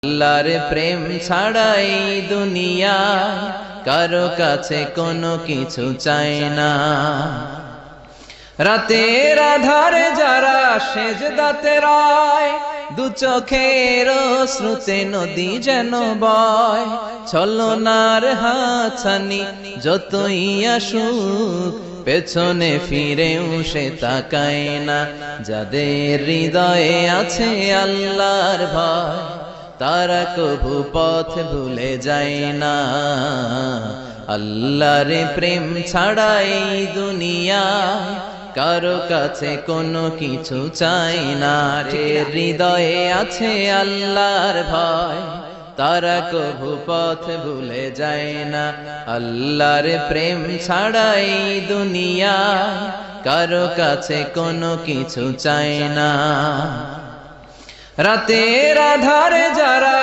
আল্লাহর প্রেম ছাড়াই দুনিয়া কারো কাছে কোনো কিছু চায় না। রাতের আধারে যারা সেজদাতে রয়, দু চোখের শ্রুতে নদী যেন বয়। ছলনার হাতছানি যতই আসুক, পেছনে ফিরেও সে তাকায় না। যাদের হৃদয়ে আছে আল্লাহর ভয়, তারা কভু পথ ভুলে যায় না। আল্লাহর প্রেম ছাড়াই দুনিয়া কারো কাছে কোনো কিছু চাই না। হৃদয়ে আছে আল্লাহর ভয়, তারা কভু পথ ভুলে যায় না। আল্লাহর প্রেম ছাড়াই দুনিয়া কারো কাছে কোনো কিছু চাই না। রাতের আধারে যারা